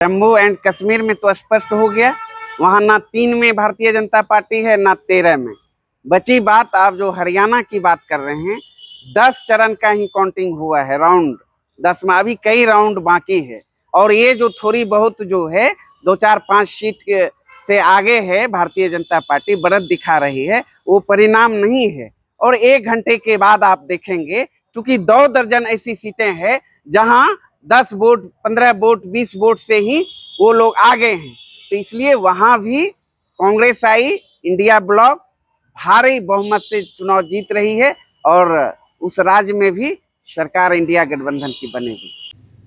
Jammu and Kashmir में तो स्पष्ट हो गया, वहां ना 3 में भारतीय जनता पार्टी है ना 13 में। बची बात आप जो हरियाणा की बात कर रहे हैं, 10 चरण का ही काउंटिंग हुआ है, राउंड 10 में अभी कई राउंड बाकी है। और ये जो थोड़ी बहुत जो है 2-4-5 सीट से आगे है भारतीय जनता पार्टी, बढ़त दिखा रही है, वो परिणाम नहीं है। और 1 घंटे के बाद आप देखेंगे, चूंकि 2 दर्जन ऐसी सीटें हैं जहां 10 वोट, 15 वोट, 20 वोट से ही वो लोग आगे हैं, तो इसलिए वहां भी कांग्रेस आई, इंडिया ब्लॉक भारी बहुमत से चुनाव जीत रही है और उस राज्य में भी सरकार इंडिया गठबंधन की बनेगी।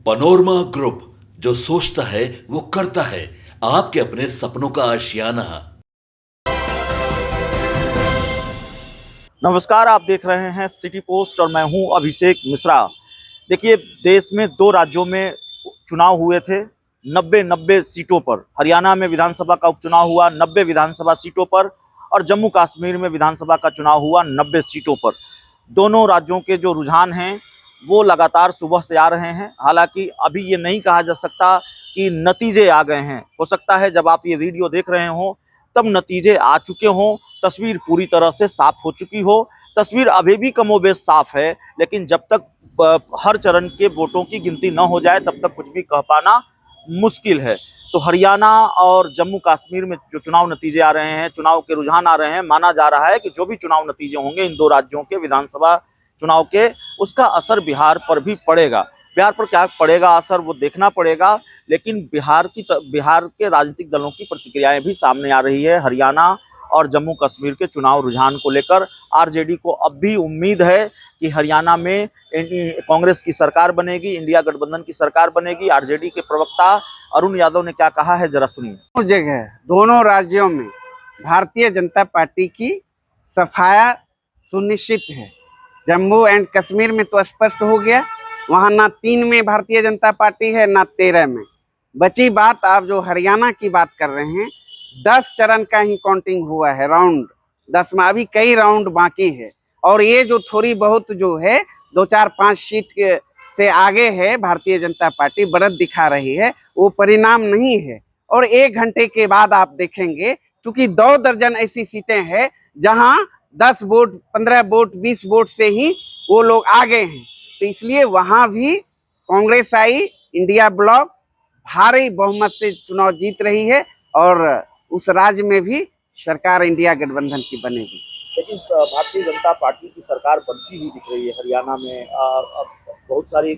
पनोरमा ग्रुप, जो सोचता है वो करता है, आपके अपने सपनों का आशियाना। नमस्कार, आप देख रहे हैं सिटी पोस्ट और मैं हूं अभिषेक मिश्रा। देखिए, देश में 2 राज्यों में चुनाव हुए थे 90 सीटों पर। हरियाणा में विधानसभा का उपचुनाव हुआ 90 विधानसभा सीटों पर और जम्मू कश्मीर में विधानसभा का चुनाव हुआ 90 सीटों पर। दोनों राज्यों के जो रुझान हैं वो लगातार सुबह से आ रहे हैं। हालांकि अभी ये नहीं कहा जा सकता कि नतीजे आ गए हैं। हो सकता है जब आप ये वीडियो देख रहे हो तब नतीजे आ चुके हों, तस्वीर पूरी तरह से साफ हो चुकी हो। तस्वीर अभी भी कमोबेश साफ है, लेकिन जब तक हर चरण के वोटों की गिनती न हो जाए तब तक कुछ भी कह पाना मुश्किल है। तो हरियाणा और जम्मू कश्मीर में जो चुनाव नतीजे आ रहे हैं, चुनाव के रुझान आ रहे हैं, माना जा रहा है कि जो भी चुनाव नतीजे होंगे इन 2 राज्यों के विधानसभा चुनाव के, उसका असर बिहार पर भी पड़ेगा। बिहार पर क्या पड़ेगा असर वो देखना पड़ेगा, लेकिन बिहार के राजनीतिक दलों की प्रतिक्रियाएं भी सामने आ रही है। हरियाणा और जम्मू कश्मीर के चुनाव रुझान को लेकर आरजेडी को अब भी उम्मीद है कि हरियाणा में कांग्रेस की सरकार बनेगी, इंडिया गठबंधन की सरकार बनेगी। आरजेडी के प्रवक्ता अरुण यादव ने क्या कहा है, जरा सुनिए। जगह दोनों राज्यों में भारतीय जनता पार्टी की सफाया सुनिश्चित है। जम्मू एंड कश्मीर में तो स्पष्ट हो गया, वहां ना 3 में भारतीय जनता पार्टी है ना 13 में। बची बात आप जो हरियाणा की बात कर रहे हैं, 10 चरण का ही काउंटिंग हुआ है, राउंड 10 में अभी कई राउंड बाकी है। और ये जो थोड़ी बहुत जो है 2-4-5 सीट से आगे है भारतीय जनता पार्टी, बढ़त दिखा रही है, वो परिणाम नहीं है। और 1 घंटे के बाद आप देखेंगे, चूंकि 2 दर्जन ऐसी सीटें हैं जहां 10 वोट, 15 वोट, 20 वोट से ही वो लोग आगे हैं, तो इसलिए वहां भी कांग्रेस आई, इंडिया ब्लॉक भारी बहुमत से चुनाव जीत रही है और उस राज्य में भी सरकार इंडिया गठबंधन की बनेगी। लेकिन भारतीय जनता पार्टी की सरकार बनती हुई दिख रही है हरियाणा में। बहुत सारे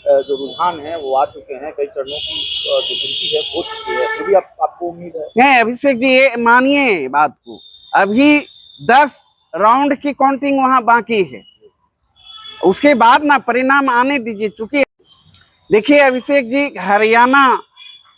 जो रुझान हैं वो आ चुके हैं, कई चरणों की जो गिनती है हो चुकी है। तो भी आपको उम्मीद है? नहीं अभिषेक जी, ये मानिए बात को, अभी 10 राउंड की काउंटिंग वहां बाकी है, उसके बाद ना परिणाम आने दीजिए। चूंकि देखिए अभिषेक जी, हरियाणा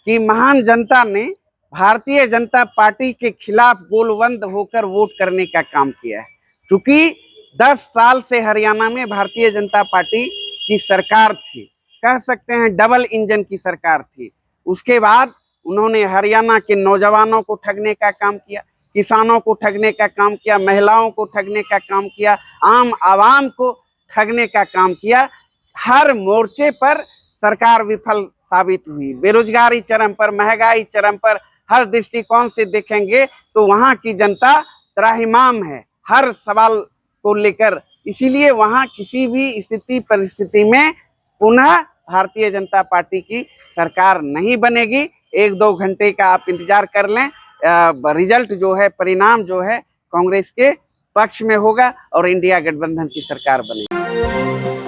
की महान जनता ने भारतीय जनता पार्टी के खिलाफ गोलबंद होकर वोट करने का काम किया है। चूंकि 10 साल से हरियाणा में भारतीय जनता पार्टी की सरकार थी, कह सकते हैं डबल इंजन की सरकार थी। उसके बाद उन्होंने हरियाणा के नौजवानों को ठगने का काम किया, किसानों को ठगने का काम किया, महिलाओं को ठगने का काम किया, आम आवाम को ठगने का काम किया। हर मोर्चे पर सरकार विफल साबित हुई। बेरोजगारी चरम पर, महंगाई चरम पर, हर दृष्टिकोण से देखेंगे तो वहां की जनता त्राहिमाम है हर सवाल को लेकर। इसीलिए वहां किसी भी स्थिति परिस्थिति में पुनः भारतीय जनता पार्टी की सरकार नहीं बनेगी। 1-2 घंटे का आप इंतजार कर लें, रिजल्ट जो है, परिणाम जो है कांग्रेस के पक्ष में होगा और इंडिया गठबंधन की सरकार बनेगी।